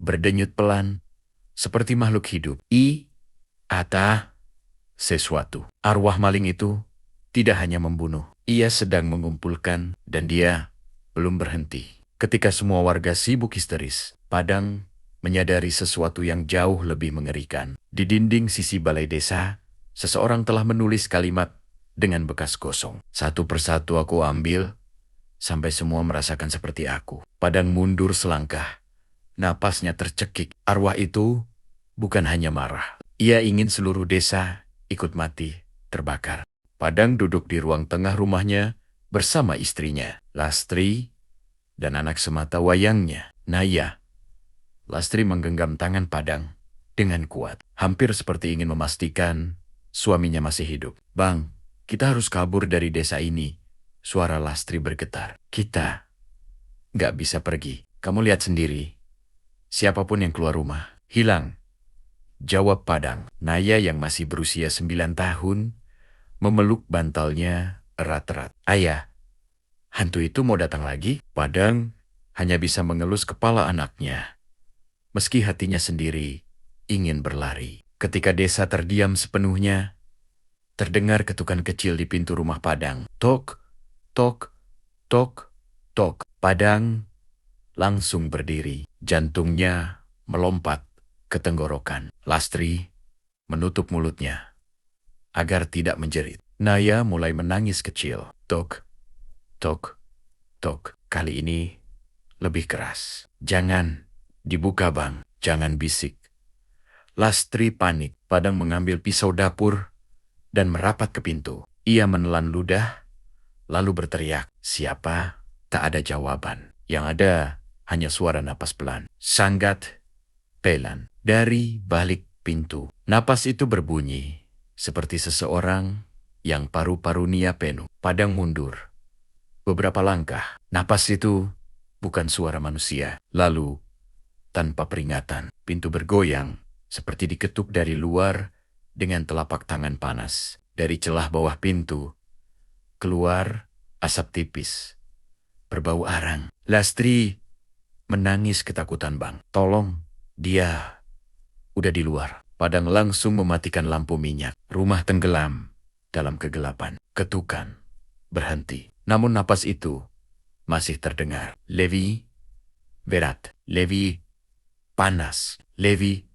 berdenyut pelan, seperti makhluk hidup. Ada sesuatu. Arwah maling itu tidak hanya membunuh, ia sedang mengumpulkan, dan dia belum berhenti. Ketika semua warga sibuk histeris, Padang menyadari sesuatu yang jauh lebih mengerikan. Di dinding sisi balai desa, seseorang telah menulis kalimat dengan bekas gosong. Satu persatu aku ambil, sampai semua merasakan seperti aku. Padang mundur selangkah, napasnya tercekik. Arwah itu bukan hanya marah. Ia ingin seluruh desa ikut mati, terbakar. Padang duduk di ruang tengah rumahnya bersama istrinya, Lastri, dan anak semata wayangnya, Naya. Lastri menggenggam tangan Padang dengan kuat, hampir seperti ingin memastikan suaminya masih hidup. Bang, Kita harus kabur dari desa ini. Suara Lastri bergetar. Kita nggak bisa pergi. Kamu lihat sendiri. Siapapun yang keluar rumah, hilang. Jawab Padang. Naya yang masih berusia 9 tahun, memeluk bantalnya erat-erat. Ayah, hantu itu mau datang lagi? Padang hanya bisa mengelus kepala anaknya. Meski hatinya sendiri ingin berlari. Ketika desa terdiam sepenuhnya, terdengar ketukan kecil di pintu rumah Padang. Tok, tok, tok, tok. Padang langsung berdiri. Jantungnya melompat ke tenggorokan. Lastri menutup mulutnya agar tidak menjerit. Naya mulai menangis kecil. Tok, tok, tok. Kali ini lebih keras. Jangan dibuka, Bang. Jangan bisik. Lastri panik. Padang mengambil pisau dapur dan merapat ke pintu. Ia menelan ludah, lalu berteriak. Siapa? Tak ada jawaban. Yang ada hanya suara napas pelan. Sanggat, pelan. Dari balik pintu. Napas itu berbunyi seperti seseorang yang paru-parunya penuh. Padang mundur beberapa langkah. Napas itu bukan suara manusia. Lalu, tanpa peringatan, pintu bergoyang seperti diketuk dari luar dengan telapak tangan panas. Dari celah bawah pintu, keluar asap tipis, berbau arang. Lastri menangis ketakutan, Bang. Tolong, dia udah di luar. Padang langsung mematikan lampu minyak. Rumah tenggelam dalam kegelapan. Ketukan berhenti. Namun napas itu masih terdengar. Levi berat. Levi panas. Levi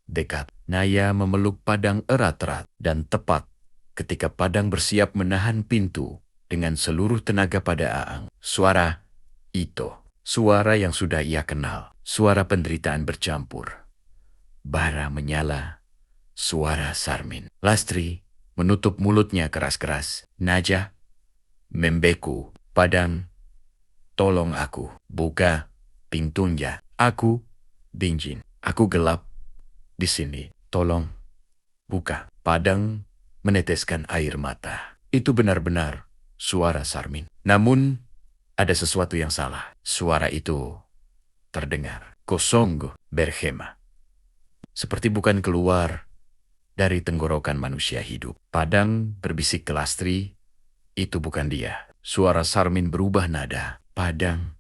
dekat. Naya memeluk Padang erat-erat dan tepat ketika Padang bersiap menahan pintu dengan seluruh tenaga pada Aang. Suara Ito. Suara yang sudah ia kenal. Suara penderitaan bercampur. Bara menyala. Suara Sarmin. Lastri menutup mulutnya keras-keras. Naja membeku. Padang, tolong aku. Buka pintunya. Aku dingin. Aku gelap di sini. Tolong buka. Padang meneteskan air mata. Itu benar-benar suara Sarmin. Namun ada sesuatu yang salah. Suara itu terdengar kosong, bergema. Seperti bukan keluar dari tenggorokan manusia hidup. Padang berbisik ke Lastri, itu bukan dia. Suara Sarmin berubah nada. Padang,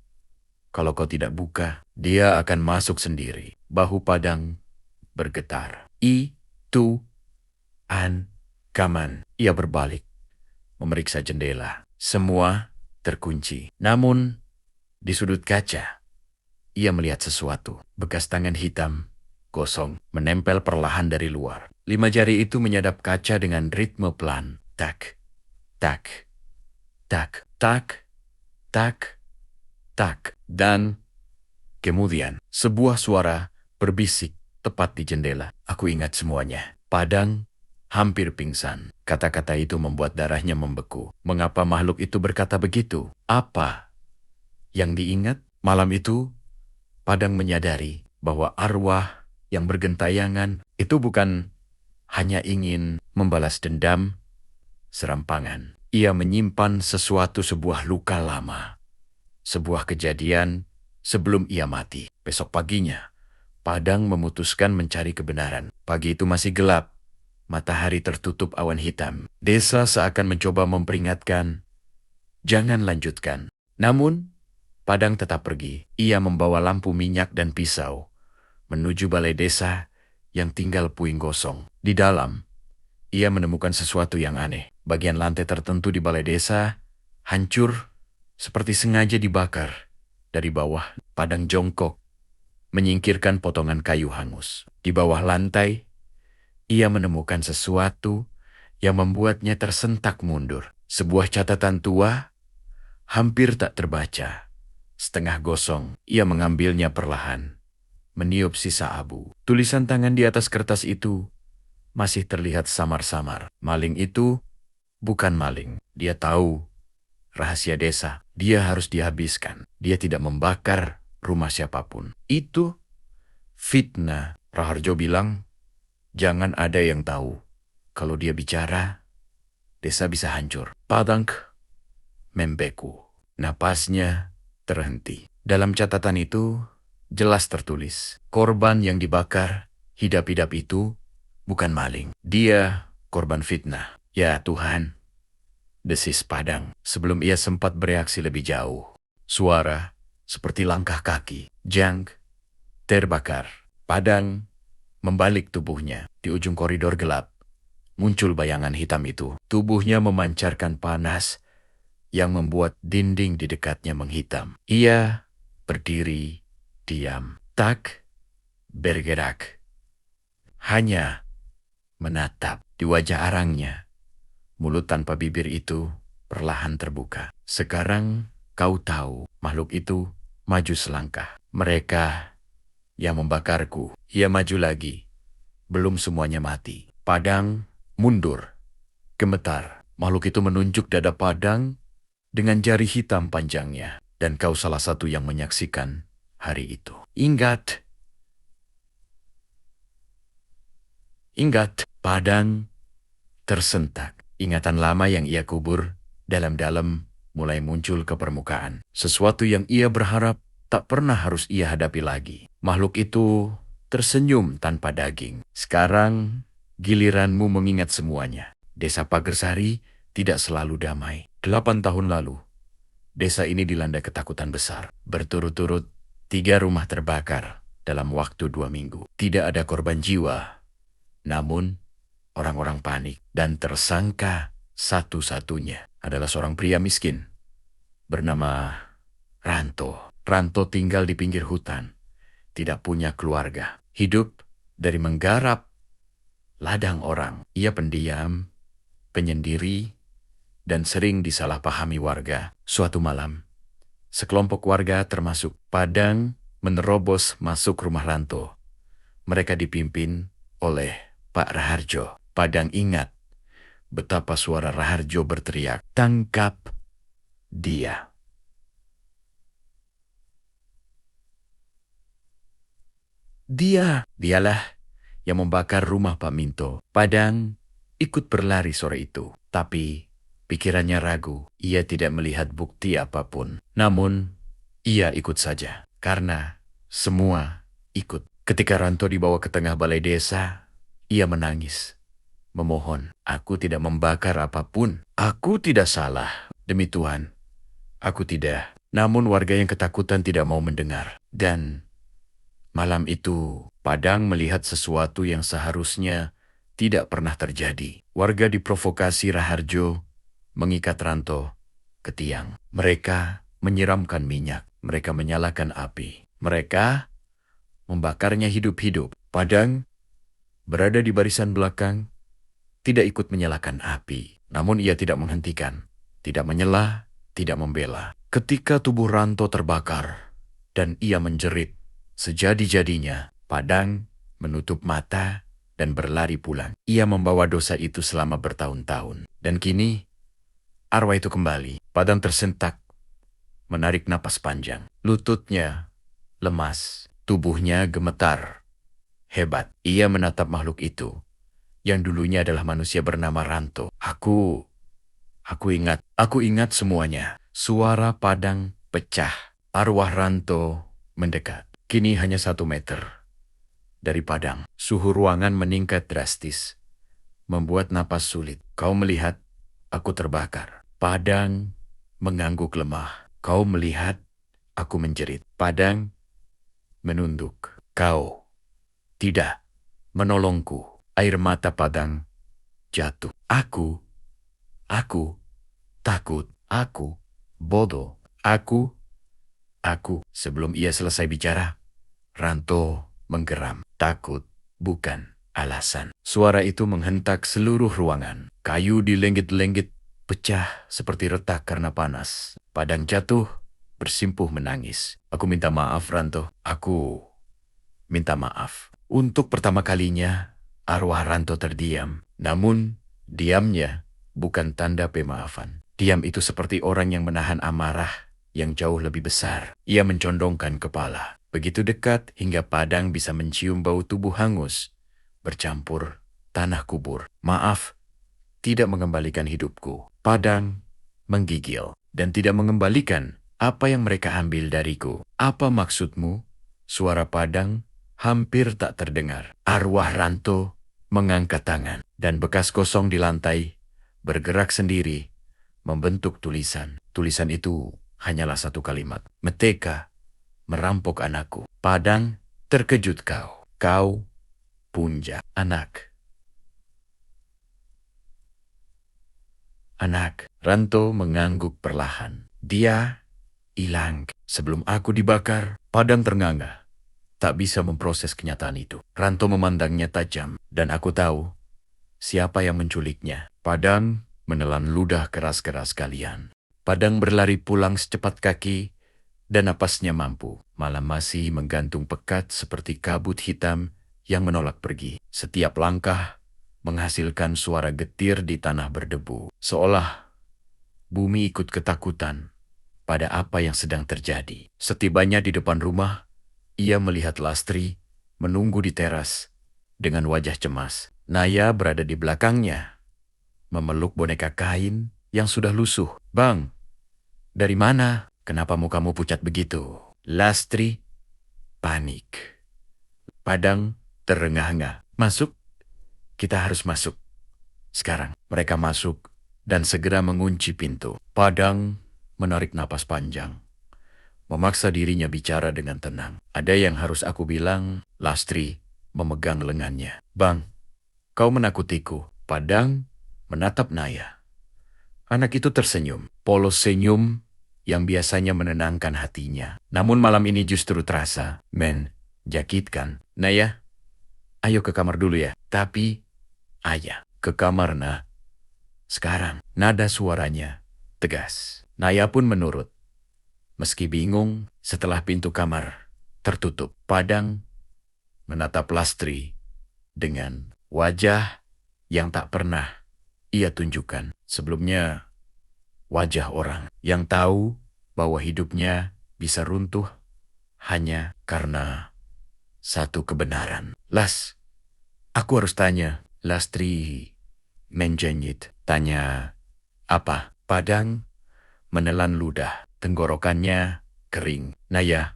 kalau kau tidak buka, dia akan masuk sendiri. Bahu Padang bergetar. Kaman. Ia berbalik, memeriksa jendela. Semua terkunci. Namun, di sudut kaca, ia melihat sesuatu. Bekas tangan hitam, gosong, menempel perlahan dari luar. 5 jari itu menyadap kaca dengan ritme pelan. Tak, tak, tak, tak, tak, tak. Dan kemudian sebuah suara berbisik tepat di jendela. Aku ingat semuanya. Padang hampir pingsan. Kata-kata itu membuat darahnya membeku. Mengapa makhluk itu berkata begitu? Apa yang diingat? Malam itu, Padang menyadari bahwa arwah yang bergentayangan itu bukan hanya ingin membalas dendam serampangan. Ia menyimpan sebuah luka lama. Sebuah kejadian sebelum ia mati. Besok paginya, Padang memutuskan mencari kebenaran. Pagi itu masih gelap. Matahari tertutup awan hitam. Desa seakan mencoba memperingatkan, jangan lanjutkan. Namun, Padang tetap pergi. Ia membawa lampu minyak dan pisau menuju balai desa yang tinggal puing gosong. Di dalam, ia menemukan sesuatu yang aneh. Bagian lantai tertentu di balai desa hancur seperti sengaja dibakar. Dari bawah, Padang jongkok, menyingkirkan potongan kayu hangus. Di bawah lantai, ia menemukan sesuatu yang membuatnya tersentak mundur. Sebuah catatan tua, hampir tak terbaca. Setengah gosong, ia mengambilnya perlahan, meniup sisa abu. Tulisan tangan di atas kertas itu masih terlihat samar-samar. Maling itu bukan maling. Dia tahu rahasia desa. Dia harus dihabiskan. Dia tidak membakar rumah siapapun. Itu fitnah. Raharjo bilang, jangan ada yang tahu. Kalau dia bicara, desa bisa hancur. Padang membeku. Napasnya terhenti. Dalam catatan itu, jelas tertulis, korban yang dibakar hidup-hidup itu bukan maling. Dia korban fitnah. Ya Tuhan, desis Padang sebelum ia sempat bereaksi lebih jauh. Suara seperti langkah kaki. Jang terbakar. Padang membalik tubuhnya. Di ujung koridor gelap, muncul bayangan hitam itu. Tubuhnya memancarkan panas yang membuat dinding di dekatnya menghitam. Ia berdiri, diam, tak bergerak. Hanya menatap. Di wajah arangnya, mulut tanpa bibir itu perlahan terbuka. Sekarang kau tahu, makhluk itu maju selangkah. Mereka yang membakarku. Ia maju lagi. Belum semuanya mati. Padang mundur. Gemetar. Makhluk itu menunjuk dada Padang dengan jari hitam panjangnya. Dan kau salah satu yang menyaksikan hari itu. Ingat. Padang tersentak. Ingatan lama yang ia kubur dalam-dalam mulai muncul ke permukaan. Sesuatu yang ia berharap tak pernah harus ia hadapi lagi. Makhluk itu tersenyum tanpa daging. Sekarang giliranmu mengingat semuanya. Desa Pagersari tidak selalu damai. 8 tahun lalu, desa ini dilanda ketakutan besar. Berturut-turut 3 rumah terbakar dalam waktu 2 minggu. Tidak ada korban jiwa. Namun, orang-orang panik dan tersangka satu-satunya adalah seorang pria miskin bernama Ranto. Ranto tinggal di pinggir hutan, tidak punya keluarga, hidup dari menggarap ladang orang. Ia pendiam, penyendiri, dan sering disalahpahami warga. Suatu malam, sekelompok warga termasuk Padang menerobos masuk rumah Ranto. Mereka dipimpin oleh Pak Raharjo. Padang ingat betapa suara Raharjo berteriak, "Tangkap dia!" Dialah yang membakar rumah Pak Minto. Padang ikut berlari sore itu. Tapi pikirannya ragu. Ia tidak melihat bukti apapun. Namun, ia ikut saja. Karena semua ikut. Ketika Ranto dibawa ke tengah balai desa, ia menangis. Memohon, "Aku tidak membakar apapun. Aku tidak salah. Demi Tuhan, aku tidak." Namun warga yang ketakutan tidak mau mendengar. Dan malam itu, Padang melihat sesuatu yang seharusnya tidak pernah terjadi. Warga diprovokasi Raharjo mengikat Ranto ke tiang. Mereka menyiramkan minyak. Mereka menyalakan api. Mereka membakarnya hidup-hidup. Padang berada di barisan belakang, tidak ikut menyalakan api. Namun ia tidak menghentikan, tidak menyela, tidak membela. Ketika tubuh Ranto terbakar dan ia menjerit sejadi-jadinya, Padang menutup mata dan berlari pulang. Ia membawa dosa itu selama bertahun-tahun. Dan kini, arwah itu kembali. Padang tersentak, menarik napas panjang. Lututnya lemas, tubuhnya gemetar. Hebat, ia menatap makhluk itu, yang dulunya adalah manusia bernama Ranto. Aku ingat semuanya. Suara Padang pecah. Arwah Ranto mendekat. Kini hanya 1 meter dari Padang. Suhu ruangan meningkat drastis, membuat napas sulit. Kau melihat aku terbakar. Padang mengangguk lemah. Kau melihat aku menjerit. Padang menunduk. Kau tidak menolongku. Air mata Padang jatuh. Aku takut. Aku bodoh. Aku. Sebelum ia selesai bicara, Ranto menggeram. Takut bukan alasan. Suara itu menghentak seluruh ruangan. Kayu di lenggit-lenggit pecah seperti retak karena panas. Padang jatuh, bersimpuh menangis. Aku minta maaf, Ranto. Aku minta maaf. Untuk pertama kalinya, arwah Ranto terdiam. Namun, diamnya bukan tanda pemaafan. Diam itu seperti orang yang menahan amarah yang jauh lebih besar. Ia mencondongkan kepala. Begitu dekat hingga Padang bisa mencium bau tubuh hangus bercampur tanah kubur. Maaf, tidak mengembalikan hidupku. Padang menggigil dan tidak mengembalikan apa yang mereka ambil dariku. Apa maksudmu? Suara Padang hampir tak terdengar. Arwah Ranto mengangkat tangan dan bekas kosong di lantai bergerak sendiri membentuk tulisan. Tulisan itu hanyalah satu kalimat. Meteka merampok anakku. Padang, terkejut kau. Kau punya anak. Anak. Ranto mengangguk perlahan. Dia hilang. Sebelum aku dibakar, Padang ternganga. Tak bisa memproses kenyataan itu. Ranto memandangnya tajam. Dan aku tahu siapa yang menculiknya. Padang menelan ludah keras-keras kalian. Padang berlari pulang secepat kaki dan napasnya mampu. Malam masih menggantung pekat seperti kabut hitam yang menolak pergi. Setiap langkah menghasilkan suara getir di tanah berdebu. Seolah bumi ikut ketakutan pada apa yang sedang terjadi. Setibanya di depan rumah, ia melihat Lastri menunggu di teras dengan wajah cemas. Naya berada di belakangnya, memeluk boneka kain yang sudah lusuh. Bang, dari mana? Kenapa mukamu pucat begitu? Lastri panik. Padang terengah-engah. Masuk? Kita harus masuk. Sekarang mereka masuk dan segera mengunci pintu. Padang menarik napas panjang. Memaksa dirinya bicara dengan tenang. Ada yang harus aku bilang. Lastri memegang lengannya. Bang, kau menakutiku. Padang menatap Naya. Anak itu tersenyum. Polos senyum yang biasanya menenangkan hatinya. Namun malam ini justru terasa menjakitkan. Naya, ayo ke kamar dulu ya. Tapi, ayah, ke kamar nah. Sekarang, nada suaranya tegas. Naya pun menurut. Meski bingung setelah pintu kamar tertutup. Padang menatap Lastri dengan wajah yang tak pernah ia tunjukkan. Sebelumnya, wajah orang yang tahu bahwa hidupnya bisa runtuh hanya karena satu kebenaran. Las, aku harus tanya. Lastri menjengit. Tanya apa? Padang menelan ludah. Tenggorokannya kering. Naya,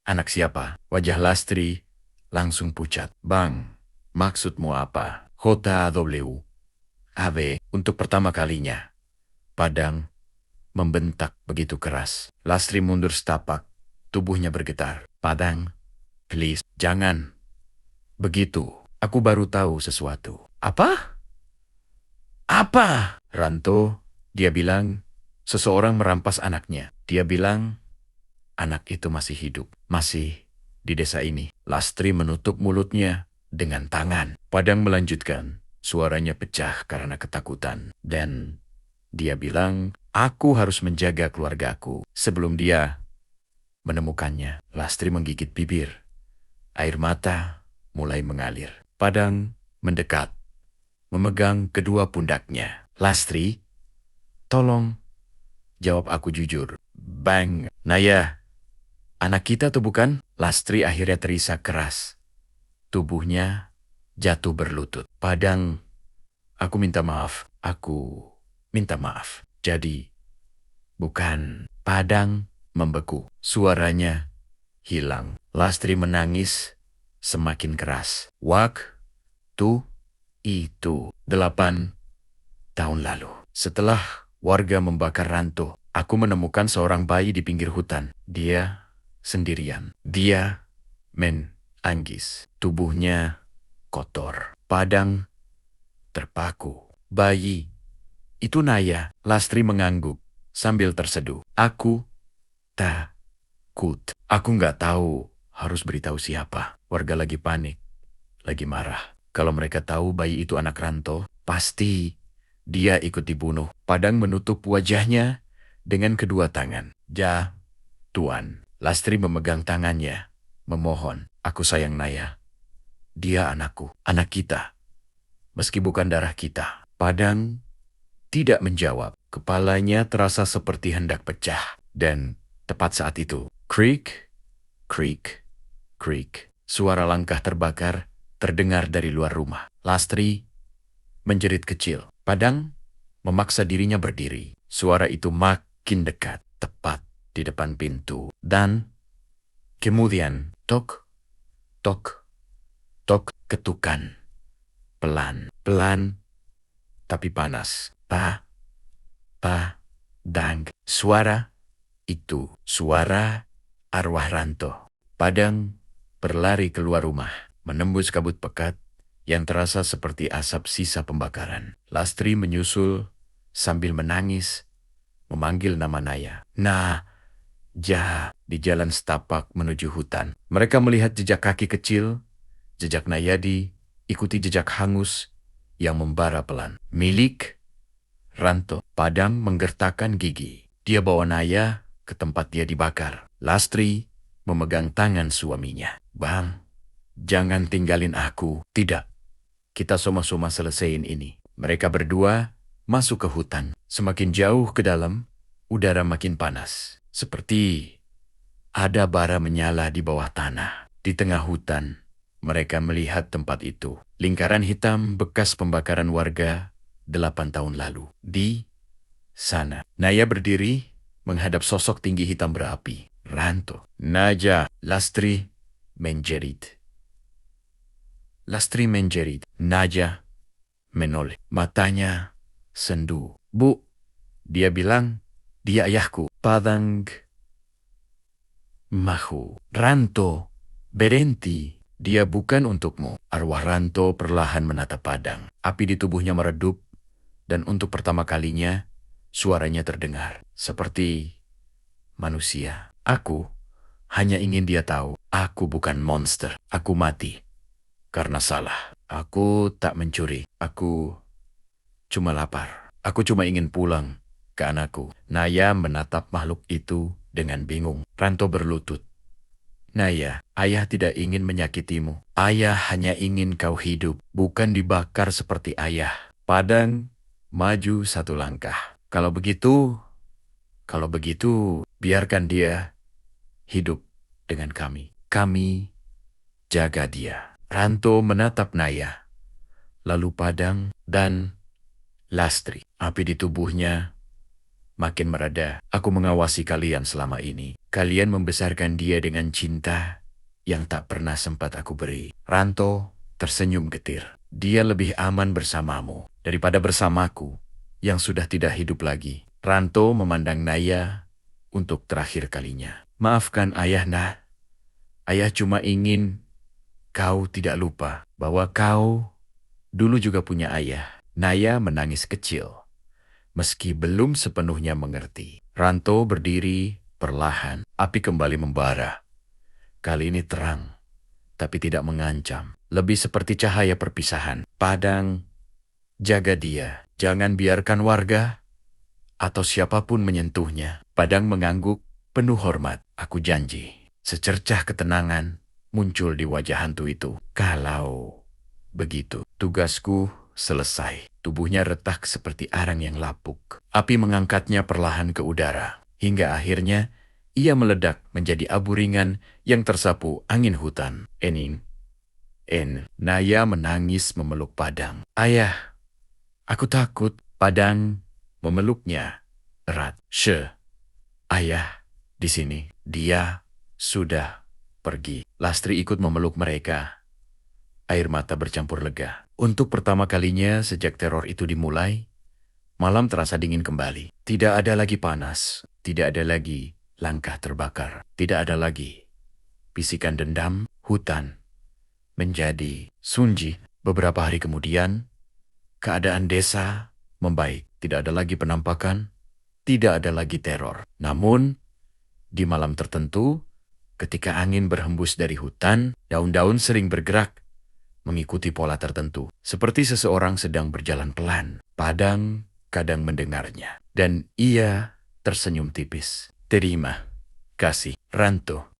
anak siapa? Wajah Lastri langsung pucat. Bang, maksudmu apa? HW. AB untuk pertama kalinya. Padang membentak begitu keras. Lastri mundur setapak. Tubuhnya bergetar. Padang, please, jangan. Begitu, aku baru tahu sesuatu. Apa? Apa? Ranto, dia bilang, seseorang merampas anaknya. Dia bilang, anak itu masih hidup. Masih di desa ini. Lastri menutup mulutnya dengan tangan. Padang melanjutkan. Suaranya pecah karena ketakutan. Dan dia bilang, aku harus menjaga keluargaku. Sebelum dia menemukannya, Lastri menggigit bibir. Air mata mulai mengalir. Padang mendekat, memegang kedua pundaknya. Lastri, tolong jawab aku jujur. Bang, Naya, anak kita tuh bukan? Lastri akhirnya terisak keras. Tubuhnya jatuh berlutut. Padang, aku minta maaf. Aku minta maaf. Jadi, bukan. Padang membeku. Suaranya hilang. Lastri menangis semakin keras. Waktu itu 8 tahun lalu. Setelah warga membakar Ranto, aku menemukan seorang bayi di pinggir hutan. Dia sendirian. Dia menangis. Tubuhnya kotor. Padang terpaku. Bayi itu Naya. Lastri mengangguk sambil terseduh. Aku takut. Aku nggak tahu harus beritahu siapa. Warga lagi panik, lagi marah. Kalau mereka tahu bayi itu anak Ranto, pasti dia ikut dibunuh. Padang menutup wajahnya dengan kedua tangan. Tuan. Lastri memegang tangannya, memohon. Aku sayang Naya. Dia anakku, anak kita. Meski bukan darah kita. Padang tidak menjawab. Kepalanya terasa seperti hendak pecah. Dan tepat saat itu, creak, creak, creak. Suara langkah terbakar terdengar dari luar rumah. Lastri menjerit kecil. Padang memaksa dirinya berdiri. Suara itu makin dekat, tepat di depan pintu. Dan kemudian, tok, tok, tok, ketukan. Pelan, pelan, tapi panas. Dang. Suara itu, suara arwah Ranto. Padang berlari keluar rumah, menembus kabut pekat yang terasa seperti asap sisa pembakaran. Lastri menyusul sambil menangis, memanggil nama Naya. Di jalan setapak menuju hutan. Mereka melihat jejak kaki kecil, jejak Nayadi, ikuti jejak hangus yang membara pelan. Milik Ranto. Padang menggertakkan gigi. Dia bawa Naya ke tempat dia dibakar. Lastri memegang tangan suaminya. Bang, jangan tinggalin aku. Tidak, kita sama-sama selesaiin ini. Mereka berdua masuk ke hutan. Semakin jauh ke dalam, udara makin panas. Seperti ada bara menyala di bawah tanah. Di tengah hutan, mereka melihat tempat itu. Lingkaran hitam bekas pembakaran warga 8 tahun lalu. Di sana, Naya berdiri menghadap sosok tinggi hitam berapi. Ranto. Naja. Lastri menjerit. Naja menoleh. Matanya sendu. Bu, dia bilang, dia ayahku. Padang mahu. Ranto, berhenti. Dia bukan untukmu. Arwah Ranto perlahan menatap Padang. Api di tubuhnya meredup, dan untuk pertama kalinya, suaranya terdengar. Seperti manusia. Aku hanya ingin dia tahu, aku bukan monster. Aku mati karena salah. Aku tak mencuri. Aku cuma lapar. Aku cuma ingin pulang ke anakku. Naya menatap makhluk itu dengan bingung. Ranto berlutut. Naya, ayah tidak ingin menyakitimu. Ayah hanya ingin kau hidup, bukan dibakar seperti ayah. Padang maju satu langkah. Kalau begitu, biarkan dia hidup dengan kami. Kami jaga dia. Ranto menatap Naya, lalu Padang dan Lastri. Api di tubuhnya makin mereda. Aku mengawasi kalian selama ini. Kalian membesarkan dia dengan cinta yang tak pernah sempat aku beri. Ranto tersenyum getir. Dia lebih aman bersamamu daripada bersamaku yang sudah tidak hidup lagi. Ranto memandang Naya untuk terakhir kalinya. Maafkan ayah, Nah. Ayah cuma ingin kau tidak lupa bahwa kau dulu juga punya ayah. Naya menangis kecil, meski belum sepenuhnya mengerti. Ranto berdiri perlahan. Api kembali membara. Kali ini terang, tapi tidak mengancam. Lebih seperti cahaya perpisahan. Padang, jaga dia. Jangan biarkan warga atau siapapun menyentuhnya. Padang mengangguk penuh hormat. Aku janji. Secercah ketenangan muncul di wajah hantu itu. Kalau begitu, tugasku selesai. Tubuhnya retak seperti arang yang lapuk. Api mengangkatnya perlahan ke udara. Hingga akhirnya, ia meledak menjadi abu ringan yang tersapu angin hutan. Naya menangis memeluk Padang. Ayah, aku takut. Padang memeluknya erat. Ayah di sini. Dia sudah pergi. Lastri ikut memeluk mereka. Air mata bercampur lega. Untuk pertama kalinya sejak teror itu dimulai, malam terasa dingin kembali. Tidak ada lagi panas. Tidak ada lagi langkah terbakar. Tidak ada lagi bisikan dendam. Hutan menjadi sunyi. Beberapa hari kemudian, keadaan desa membaik. Tidak ada lagi penampakan. Tidak ada lagi teror. Namun, di malam tertentu, ketika angin berhembus dari hutan, daun-daun sering bergerak mengikuti pola tertentu. Seperti seseorang sedang berjalan pelan. Padang kadang mendengarnya. Dan ia tersenyum tipis. Terima kasih, Ranto.